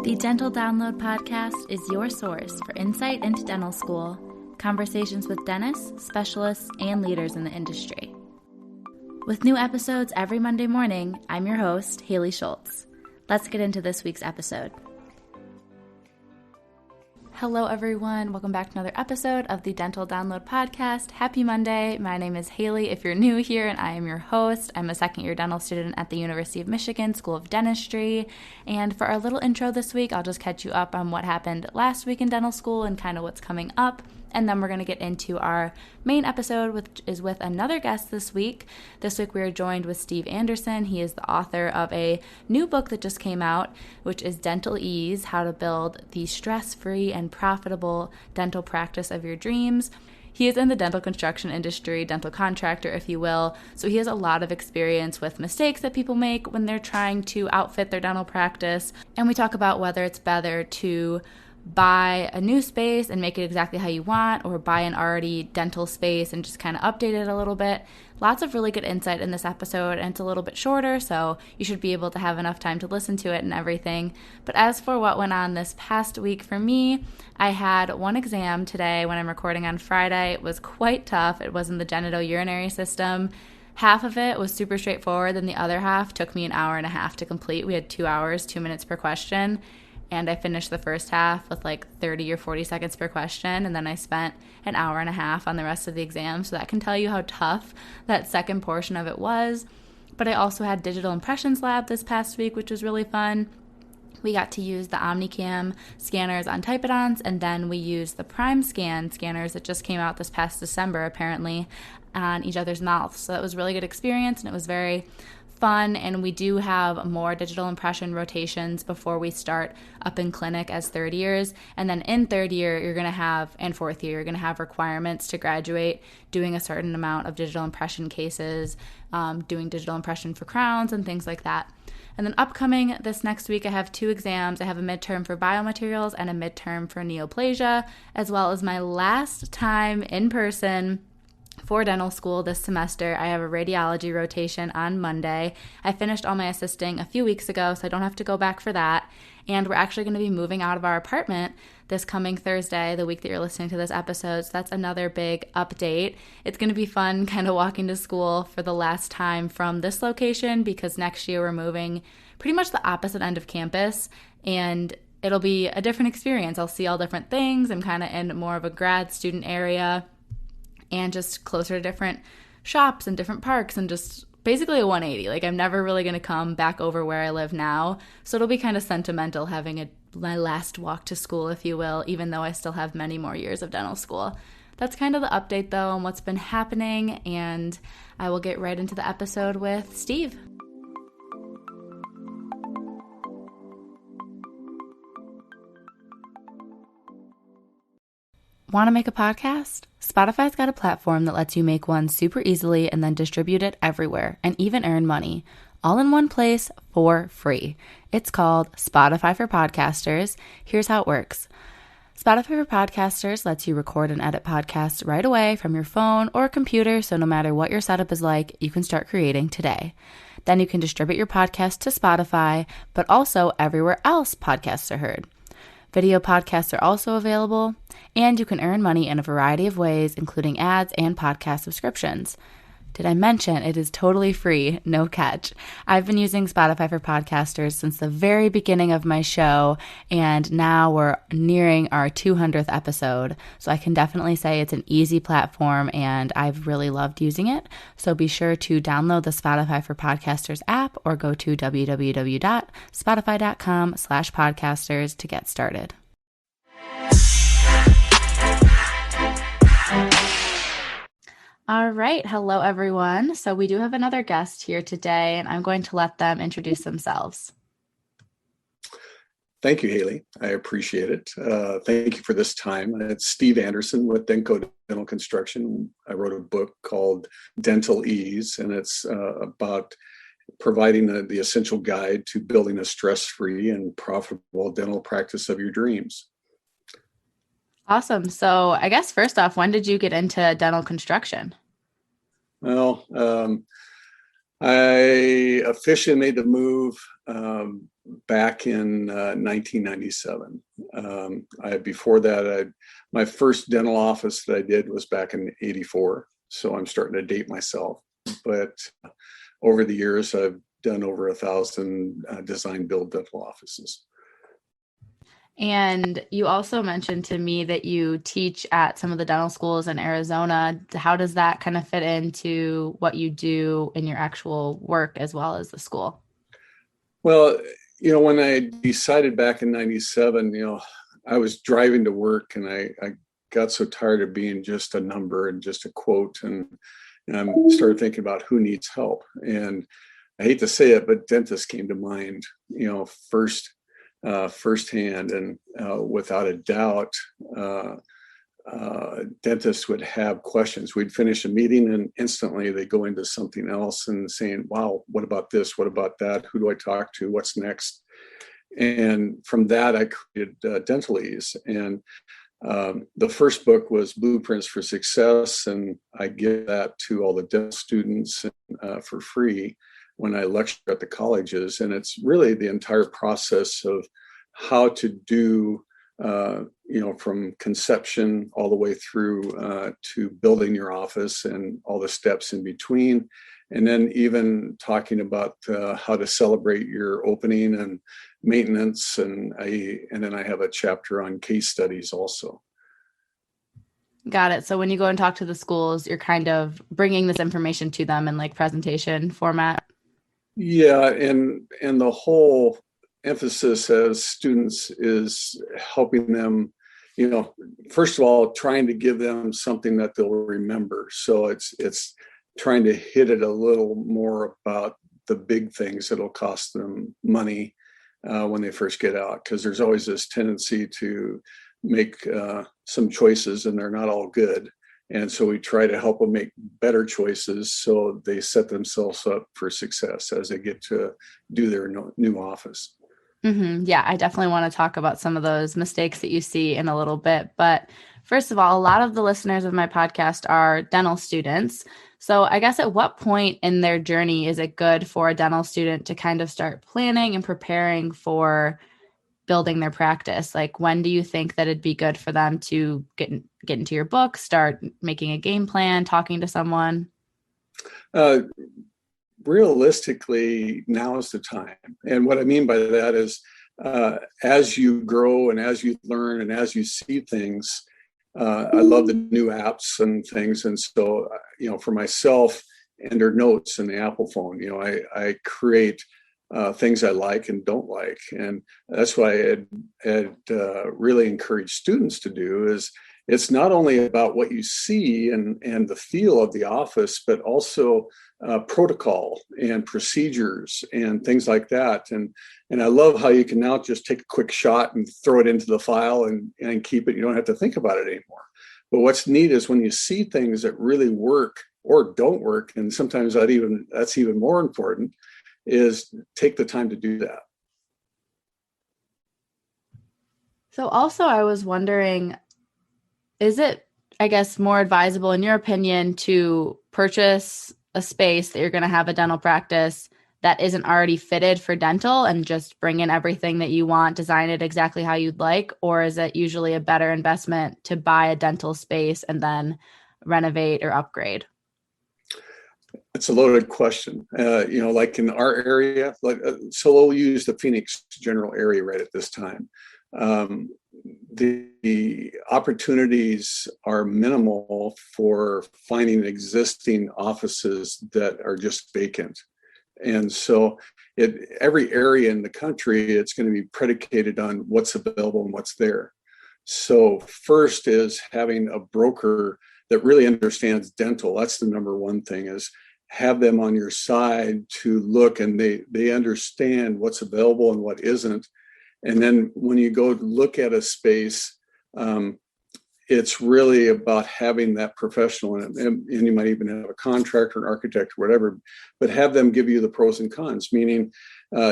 The Dental Download Podcast is your source for insight into dental school, conversations with dentists, specialists, and leaders in the industry. With new episodes every Monday morning, I'm your host, Haley Schultz. Let's get into this week's episode. Hello, everyone. Welcome back to another episode of the Dental Download Podcast. Happy Monday. My name is Haley if you're new here, and I am your host. I'm a second-year dental student at the University of Michigan School of Dentistry. And for our little intro this week, I'll just catch you up on what happened last week in dental school and kind of what's coming up. And then we're going to get into our main episode, which is with another guest this week. This week we are joined with Steve Anderson. He is the author of a new book that just came out, which is Dental Ease: How to Build the Stress-Free and Profitable Dental Practice of Your Dreams. He is in the dental construction industry, dental contractor, if you will, so he has a lot of experience with mistakes that people make when they're trying to outfit their dental practice. And we talk about whether it's better to buy a new space and make it exactly how you want, or buy an already dental space and just kind of update it a little bit. Lots of really good insight in this episode, and it's a little bit shorter, so you should be able to have enough time to listen to it and everything. But as for what went on this past week for me, I had one exam today when I'm recording on Friday. It was quite tough. It was in the genitourinary system. Half of it was super straightforward, and the other half took me an hour and a half to complete. We had 2 hours, 2 minutes per question. And I finished the first half with like 30 or 40 seconds per question, and then I spent an hour and a half on the rest of the exam, so that can tell you how tough that second portion of it was. But I also had digital impressions lab this past week, which was really fun. We got to use the OmniCam scanners on Typodons, and then we used the PrimeScan scanners that just came out this past December, apparently, on each other's mouths. So that was a really good experience, and it was very fun, and we do have more digital impression rotations before we start up in clinic as third years. And then in third year, you're going to have, and fourth year, you're going to have requirements to graduate doing a certain amount of digital impression cases, doing digital impression for crowns and things like that. And then upcoming this next week, I have 2 exams. I have a midterm for biomaterials and a midterm for neoplasia, as well as my last time in person for dental school this semester. I have a radiology rotation on Monday. I finished all my assisting a few weeks ago, so I don't have to go back for that. And we're actually going to be moving out of our apartment this coming Thursday, the week that you're listening to this episode. So that's another big update. It's going to be fun kind of walking to school for the last time from this location, because next year we're moving pretty much the opposite end of campus, and it'll be a different experience. I'll see all different things. I'm kind of in more of a grad student area, and just closer to different shops and different parks, and just basically a 180. Like, I'm never really going to come back over where I live now, so it'll be kind of sentimental having my last walk to school, if you will, even though I still have many more years of dental school. That's kind of the update, though, on what's been happening, and I will get right into the episode with Steve. Want to make a podcast? Spotify's got a platform that lets you make one super easily and then distribute it everywhere and even earn money, all in one place for free. It's called Spotify for Podcasters. Here's how it works. Spotify for Podcasters lets you record and edit podcasts right away from your phone or computer, so no matter what your setup is like, you can start creating today. Then you can distribute your podcast to Spotify, but also everywhere else podcasts are heard. Video podcasts are also available, and you can earn money in a variety of ways, including ads and podcast subscriptions. Did I mention it is totally free? No catch. I've been using Spotify for Podcasters since the very beginning of my show, and now we're nearing our 200th episode. So I can definitely say it's an easy platform, and I've really loved using it. So be sure to download the Spotify for Podcasters app, or go to www.spotify.com/podcasters to get started. All right. Hello, everyone. So we do have another guest here today, and I'm going to let them introduce themselves. Thank you, Haley. I appreciate it. Thank you for this time. It's Steve Anderson with Denko Dental Construction. I wrote a book called Dental Ease, and it's about providing the essential guide to building a stress-free and profitable dental practice of your dreams. Awesome. So I guess first off, when did you get into dental construction? Well, I officially made the move back in 1997. Before that, my first dental office that I did was back in '84. So I'm starting to date myself. But over the years, I've done over 1,000 design build dental offices. And you also mentioned to me that you teach at some of the dental schools in Arizona. How does that kind of fit into what you do in your actual work as well as the school? Well, when I decided back in '97, I was driving to work and I got so tired of being just a number and just a quote. And I started thinking about who needs help. And I hate to say it, but dentists came to mind, firsthand. And without a doubt, dentists would have questions. We'd finish a meeting and instantly they go into something else and saying, wow, what about this? What about that? Who do I talk to? What's next? And from that, I created Dental Ease. And the first book was Blueprints for Success. And I give that to all the dental students for free when I lecture at the colleges. And it's really the entire process of how to do from conception all the way through to building your office and all the steps in between. And then even talking about how to celebrate your opening and maintenance. And then I have a chapter on case studies also. Got it. So when you go and talk to the schools, you're kind of bringing this information to them in like presentation format. Yeah. And the whole emphasis as students is helping them, first of all, trying to give them something that they'll remember. So it's trying to hit it a little more about the big things that'll cost them money when they first get out, because there's always this tendency to make some choices and they're not all good. And so we try to help them make better choices so they set themselves up for success as they get to do their new office. Mm-hmm. Yeah, I definitely want to talk about some of those mistakes that you see in a little bit. But first of all, a lot of the listeners of my podcast are dental students. So I guess at what point in their journey is it good for a dental student to kind of start planning and preparing for building their practice? Like, when do you think that it'd be good for them to get into your book, start making a game plan, talking to someone? Realistically, now is the time. And what I mean by that is as you grow and as you learn and as you see things, I love the new apps and things. And so, for myself, enter notes in the Apple phone. I create things I like and don't like. And that's why I'd really encourage students to do is it's not only about what you see and the feel of the office, but also protocol and procedures and things like that. And I love how you can now just take a quick shot and throw it into the file and keep it. You don't have to think about it anymore. But what's neat is when you see things that really work or don't work, and sometimes that's even more important, is take the time to do that. So also I was wondering, is it, I guess, more advisable in your opinion to purchase a space that you're going to have a dental practice that isn't already fitted for dental and just bring in everything that you want, design it exactly how you'd like? Or is it usually a better investment to buy a dental space and then renovate or upgrade? It's a loaded question. Like in our area, so we'll use the Phoenix general area right at this time. The opportunities are minimal for finding existing offices that are just vacant. And so every area in the country, it's going to be predicated on what's available and what's there. So first is having a broker that really understands dental. That's the number one thing, is have them on your side to look, and they understand what's available and what isn't. And then when you go to look at a space, it's really about having that professional, and you might even have a contractor, an architect, or whatever, but have them give you the pros and cons, meaning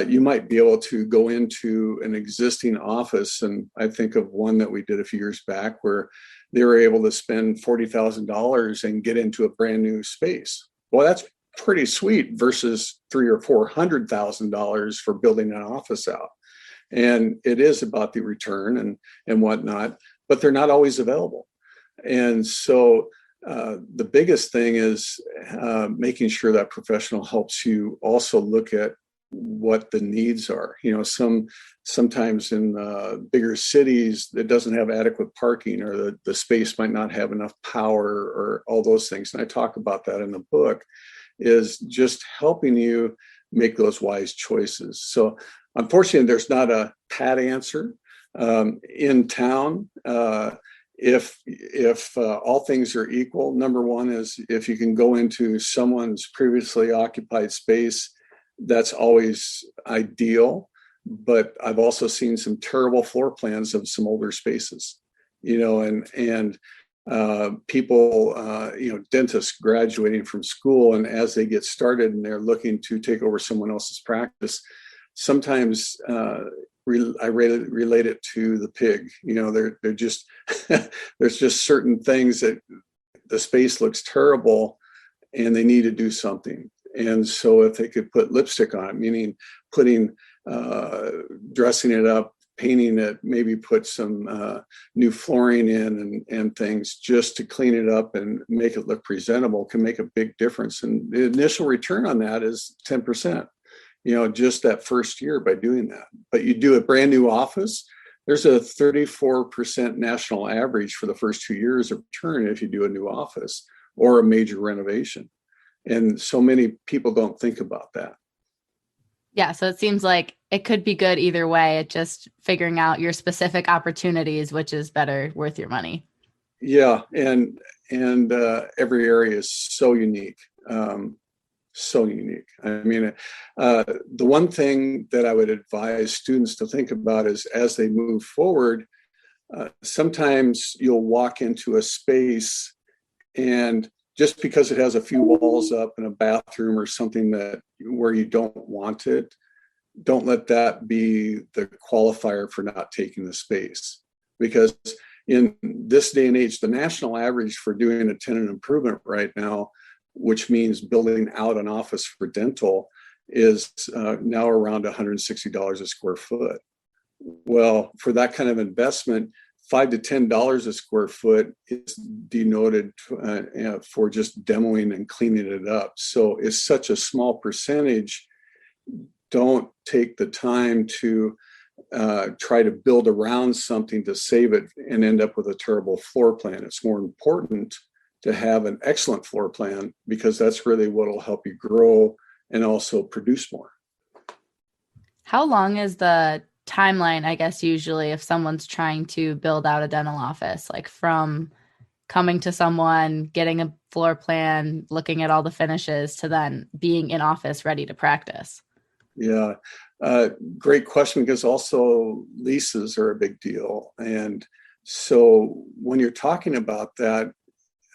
you might be able to go into an existing office. And I think of one that we did a few years back where they were able to spend $40,000 and get into a brand new space. Well, pretty sweet versus $300,000 or $400,000 for building an office out. And it is about the return and whatnot, but they're not always available. And so the biggest thing is making sure that professional helps you also look at what the needs are. Sometimes in bigger cities, it doesn't have adequate parking, or the space might not have enough power, or all those things. And I talk about that in the book, is just helping you make those wise choices. So unfortunately, there's not a pat answer in town. If all things are equal, number one is if you can go into someone's previously occupied space, that's always ideal. But I've also seen some terrible floor plans of some older spaces, and people, dentists graduating from school, and as they get started and they're looking to take over someone else's practice, sometimes I relate it to the pig. They're just there's just certain things that the space looks terrible, and they need to do something. And so if they could put lipstick on it, meaning putting dressing it up, painting it, maybe put some new flooring in and things just to clean it up and make it look presentable, can make a big difference. And the initial return on that is 10%. Just that first year by doing that. But you do a brand new office, there's a 34% national average for the first 2 years of return if you do a new office or a major renovation. And so many people don't think about that. Yeah, so it seems like it could be good either way. It's just figuring out your specific opportunities, which is better worth your money. Yeah, and every area is so unique. So unique. I mean, the one thing that I would advise students to think about is as they move forward, sometimes you'll walk into a space, and just because it has a few walls up and a bathroom or something where you don't want it, don't let that be the qualifier for not taking the space. Because in this day and age, the national average for doing a tenant improvement right now, which means building out an office for dental, is now around $160 a square foot. Well, for that kind of investment, $5 to $10 a square foot is denoted for just demoing and cleaning it up. So it's such a small percentage. Don't take the time to try to build around something to save it and end up with a terrible floor plan. It's more important to have an excellent floor plan, because that's really what will help you grow and also produce more. How long is the timeline, I guess, usually if someone's trying to build out a dental office, like from coming to someone, getting a floor plan, looking at all the finishes, to then being in office ready to practice? Yeah, great question, because also leases are a big deal. And so when you're talking about that,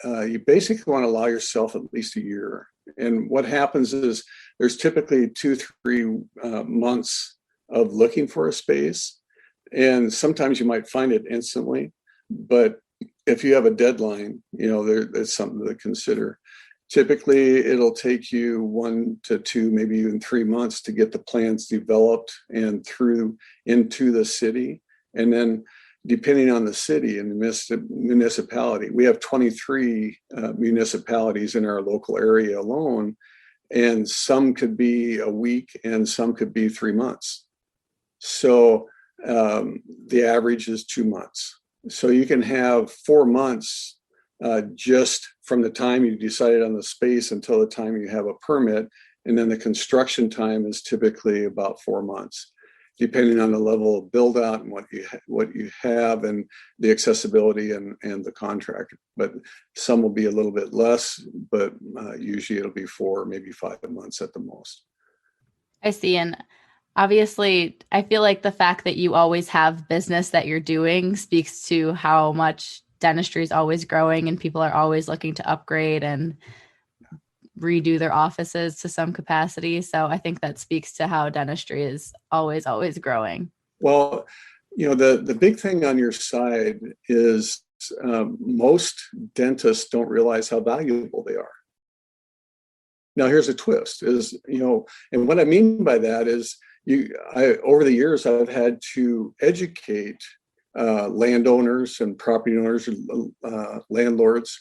you basically want to allow yourself at least a year. And what happens is there's typically 2-3 months of looking for a space. And sometimes you might find it instantly. But if you have a deadline, there's something to consider. Typically, it'll take you 1 to 2, maybe even 3 months to get the plans developed and through into the city. And then depending on the city and the municipality, we have 23 municipalities in our local area alone, and some could be a week and some could be 3 months. So the average is 2 months. So you can have 4 months just from the time you decided on the space until the time you have a permit. And then the construction time is typically about 4 months, depending on the level of build out and what you have and the accessibility and the contractor. But some will be a little bit less, but usually it'll be 4, maybe 5 months at the most. I see. And obviously, I feel like the fact that you always have business that you're doing speaks to how much dentistry is always growing and people are always looking to upgrade and redo their offices to some capacity. So I think that speaks to how dentistry is always, always growing. Well, the big thing on your side is most dentists don't realize how valuable they are. Now here's a twist is, and what I mean by that is over the years, I've had to educate landowners and property owners, landlords,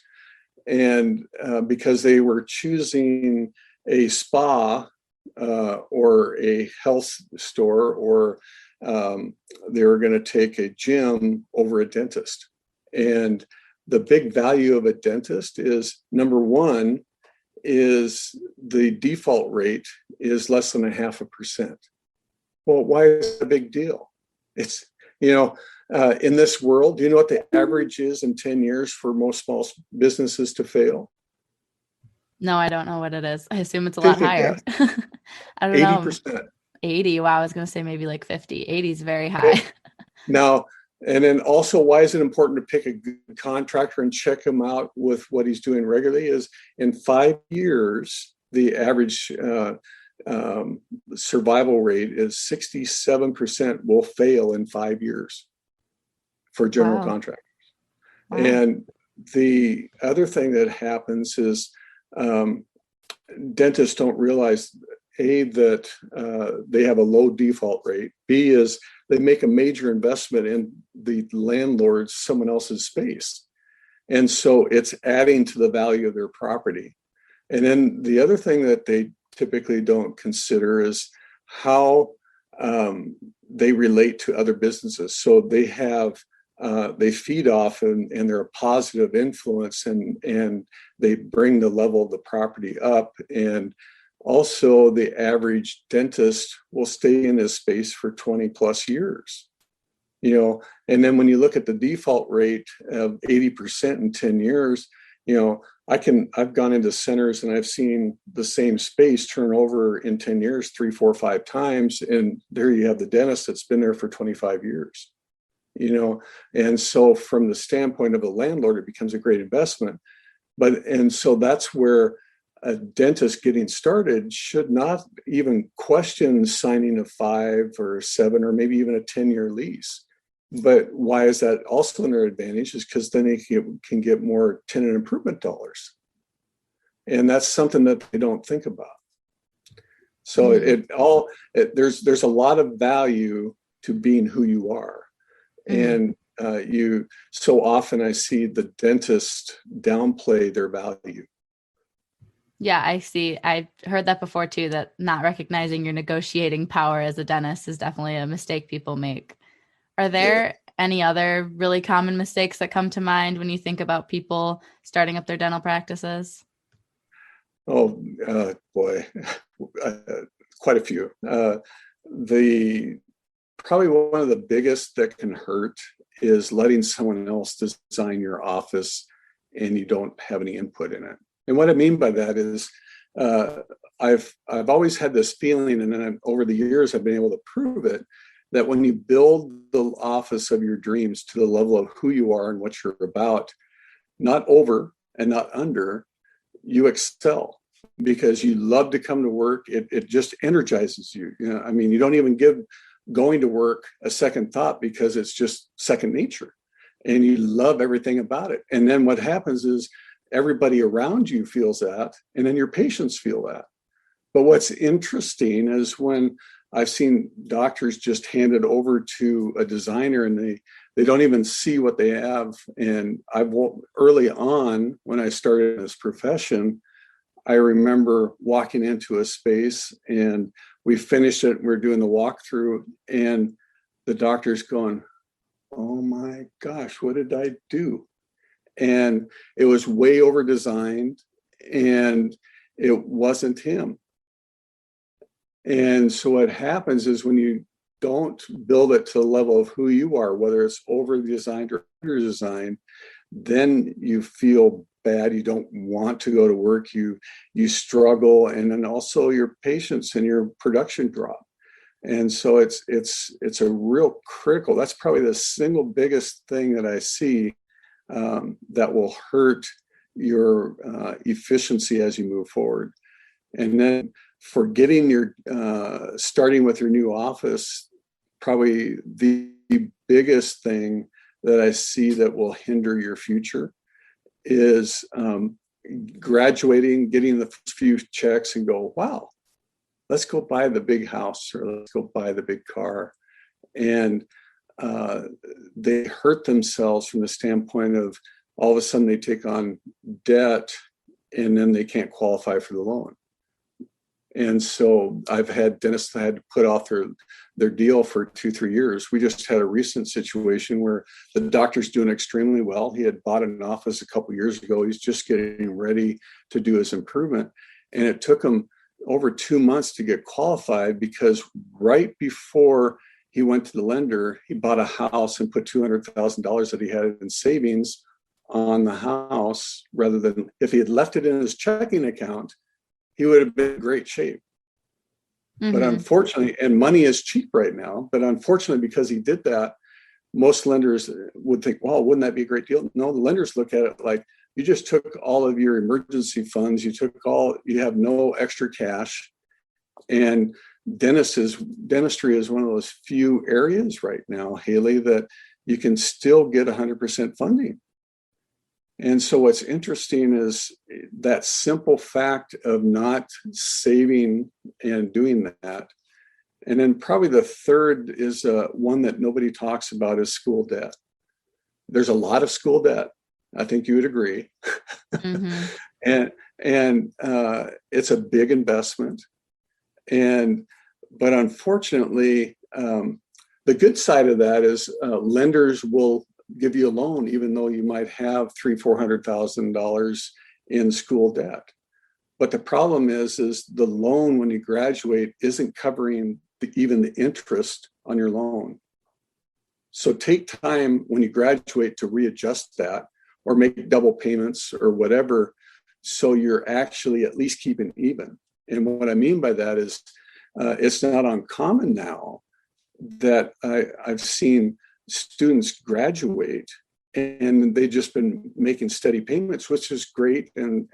and because they were choosing a spa or a health store, or they were going to take a gym over a dentist. And the big value of a dentist is, number one, is the default rate is less than 0.5%. Well, why is it a big deal? It's, in this world, do you know what the average is in 10 years for most small businesses to fail? No, I don't know what it is. I assume it's a lot higher. I don't 80%. know. 80. Wow, I was going to say maybe like 50. 80 is very high. Now, and then also, why is it important to pick a good contractor and check him out with what he's doing regularly? Is in 5 years, the average survival rate is 67% will fail in 5 years for general contractors. Wow. And the other thing that happens is dentists don't realize, A, that they have a low default rate. B is they make a major investment in the landlord's, someone else's space. And so it's adding to the value of their property. And then the other thing that they typically don't consider is how they relate to other businesses. So they have, they feed off and they're a positive influence, and they bring the level of the property up. And also, the average dentist will stay in his space for 20 plus years, and then when you look at the default rate of 80% in 10 years, I've gone into centers and I've seen the same space turn over in 10 years, 3, 4, 5 times. And there you have the dentist that's been there for 25 years, and so from the standpoint of a landlord, it becomes a great investment. And so that's where a dentist getting started should not even question signing a 5 or 7 or maybe even a 10-year lease. But why is that also an advantage? Is because then they can get more tenant improvement dollars. And that's something that they don't think about. So there's a lot of value to being who you are. And so often I see the dentist downplay their value. Yeah, I see. I've heard that before too, that not recognizing your negotiating power as a dentist is definitely a mistake people make. Are there any other really common mistakes that come to mind when you think about people starting up their dental practices? Oh, boy, quite a few. Probably one of the biggest that can hurt is letting someone else design your office and you don't have any input in it. And what I mean by that is I've always had this feeling, and then over the years I've been able to prove it, that when you build the office of your dreams to the level of who you are and what you're about, not over and not under, you excel because you love to come to work. It just energizes you. You don't even give going to work a second thought because it's just second nature, and you love everything about it. And then what happens is everybody around you feels that, and then your patients feel that. But what's interesting is when I've seen doctors just hand it over to a designer and they don't even see what they have. And early on, when I started in this profession, I remember walking into a space and we finished it. We're doing the walkthrough and the doctor's going, "Oh my gosh, what did I do?" And it was way over designed and it wasn't him. And so what happens is when you don't build it to the level of who you are, whether it's over designed or under designed, then you feel bad. You don't want to go to work. You struggle, and then also your patience and your production drop. And so it's a real critical. That's probably the single biggest thing that I see that will hurt your efficiency as you move forward. And then for getting your starting with your new office, probably the biggest thing that I see that will hinder your future is graduating, getting the first few checks and go, wow, let's go buy the big house or let's go buy the big car. And they hurt themselves from the standpoint of all of a sudden they take on debt and then they can't qualify for the loan. And so I've had dentists that had to put off their deal for 2-3 years. We just had a recent situation where the doctor's doing extremely well. He had bought an office a couple of years ago. He's just getting ready to do his improvement. And it took him over 2 months to get qualified because right before he went to the lender, he bought a house and put $200,000 that he had in savings on the house, rather than if he had left it in his checking account, he would have been in great shape. Mm-hmm. But unfortunately, and money is cheap right now, but unfortunately, because he did that, most lenders would think, well, wouldn't that be a great deal? No, the lenders look at it like you just took all of your emergency funds, you have no extra cash. And dentistry is one of those few areas right now, Haley, that you can still get 100% funding. And so what's interesting is that simple fact of not saving and doing that. And then probably the third is one that nobody talks about is school debt. There's a lot of school debt. I think you would agree. Mm-hmm. and it's a big investment. But unfortunately, the good side of that is lenders will give you a loan, even though you might have $300,000-$400,000 in school debt. But the problem is the loan when you graduate isn't covering even the interest on your loan. So take time when you graduate to readjust that or make double payments or whatever, so you're actually at least keeping even. And what I mean by that is it's not uncommon now that I've seen students graduate and they've just been making steady payments, which is great. And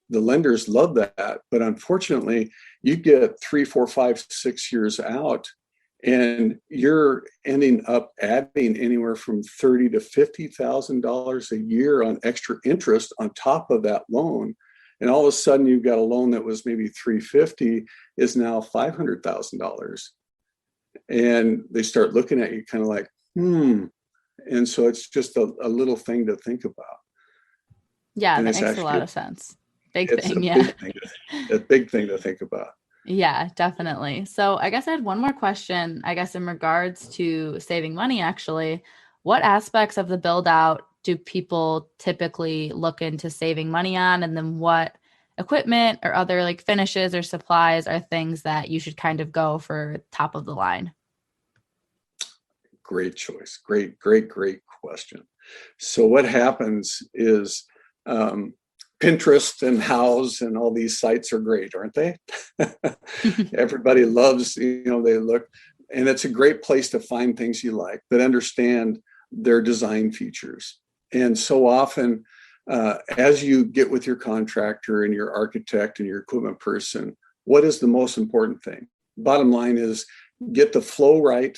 the lenders love that. But unfortunately, you get 3, 4, 5, 6 years out and you're ending up adding anywhere from $30,000 to $50,000 a year on extra interest on top of that loan. And all of a sudden you've got a loan that was maybe $350,000 is now $500,000. And they start looking at you kind of like, And so it's just a little thing to think about. Yeah, and that makes a lot of sense. Big thing, yeah. A big thing to think about. Yeah, definitely. So I guess I had one more question, I guess, in regards to saving money, actually. What aspects of the build out do people typically look into saving money on? And then what equipment or other like finishes or supplies are things that you should kind of go for top of the line? Great choice. Great question. So what happens is Pinterest and Houzz and all these sites are great, aren't they? Everybody loves, they look, and it's a great place to find things you like, but understand their design features. And so often, as you get with your contractor and your architect and your equipment person, what is the most important thing? Bottom line is get the flow right.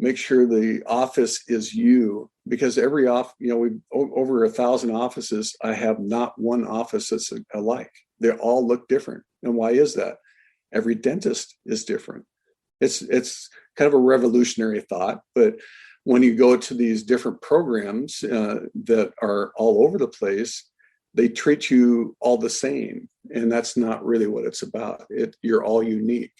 Make sure the office is you, because every we over 1,000 offices. I have not one office that's alike. They all look different. And why is that? Every dentist is different. It's kind of a revolutionary thought, but when you go to these different programs that are all over the place, they treat you all the same. And that's not really what it's about. You're all unique.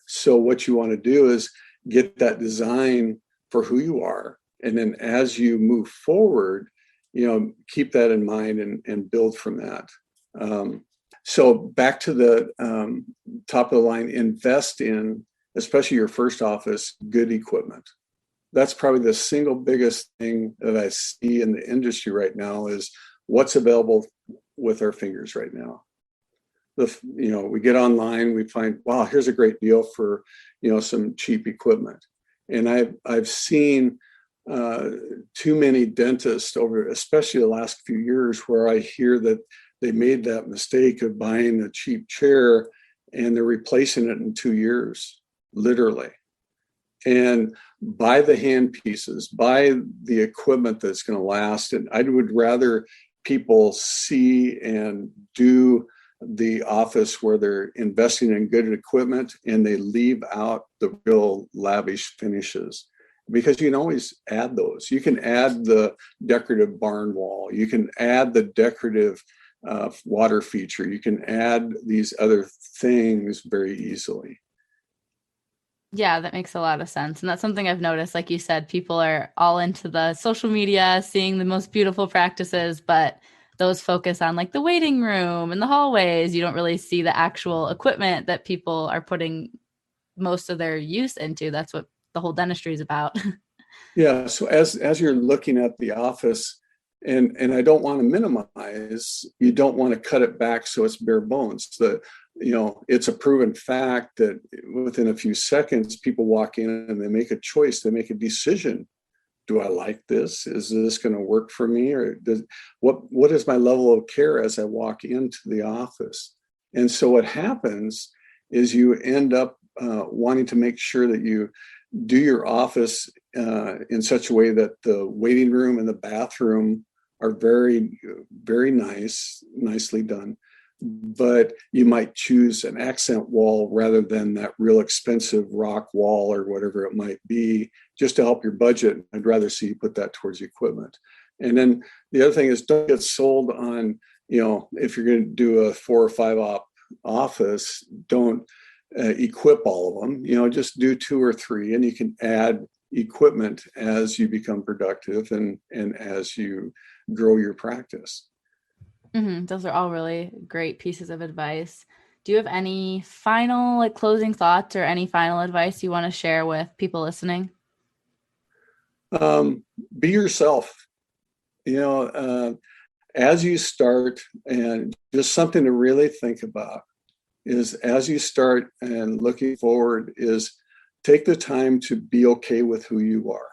So what you want to do is get that design for who you are. And then as you move forward, keep that in mind and build from that. So back to the top of the line, invest in, especially your first office, good equipment. That's probably the single biggest thing that I see in the industry right now is what's available with our fingers right now. We get online, we find, wow, here's a great deal for, some cheap equipment. And I've seen too many dentists over, especially the last few years, where I hear that they made that mistake of buying a cheap chair and they're replacing it in 2 years, literally. And buy the hand pieces, buy the equipment that's going to last. And I would rather people see and do the office where they're investing in good equipment and they leave out the real lavish finishes, because you can always add those. You can add the decorative barn wall. You can add the decorative water feature. You can add these other things very easily. Yeah, that makes a lot of sense. And that's something I've noticed. Like you said, people are all into the social media, seeing the most beautiful practices, but those focus on like the waiting room and the hallways. You don't really see the actual equipment that people are putting most of their use into. That's what the whole dentistry is about. Yeah. So as you're looking at the office, and I don't want to minimize, you don't want to cut it back so it's bare bones. It's a proven fact that within a few seconds, people walk in and they make a choice, they make a decision. Do I like this? Is this going to work for me? Or what is my level of care as I walk into the office? And so what happens is you end up wanting to make sure that you do your office in such a way that the waiting room and the bathroom are very, very nicely done. But you might choose an accent wall rather than that real expensive rock wall or whatever it might be, just to help your budget. I'd rather see you put that towards equipment. And then the other thing is, don't get sold on, if you're going to do a 4 or 5 op office, don't equip all of them. Just do 2 or 3, and you can add equipment as you become productive and as you grow your practice. Mm-hmm. Those are all really great pieces of advice. Do you have any final closing thoughts or any final advice you want to share with people listening? Be yourself. As you start, and just something to really think about is, as you start and looking forward, is take the time to be okay with who you are.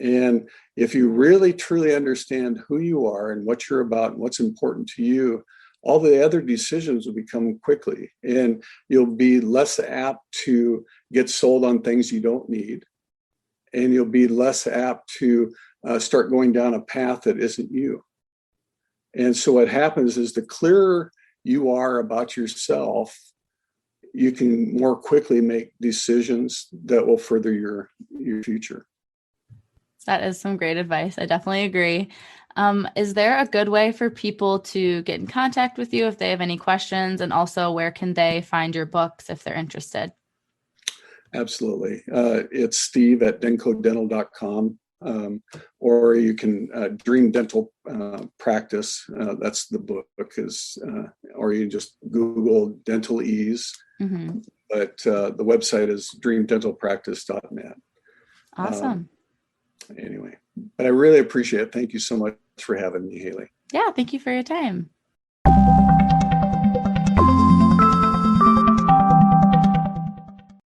And if you really truly understand who you are and what you're about and what's important to you, all the other decisions will become quickly, and you'll be less apt to get sold on things you don't need. And you'll be less apt to start going down a path that isn't you. And so what happens is, the clearer you are about yourself, you can more quickly make decisions that will further your future. That is some great advice. I definitely agree. Is there a good way for people to get in contact with you if they have any questions? And also, where can they find your books if they're interested? Absolutely. It's steve@dencodental.com. Or you can Dream Dental Practice. That's the book, or you can just Google Dental Ease. Mm-hmm. But the website is dreamdentalpractice.net. Awesome. Anyway, but I really appreciate it. Thank you so much for having me, Haley. Yeah, thank you for your time.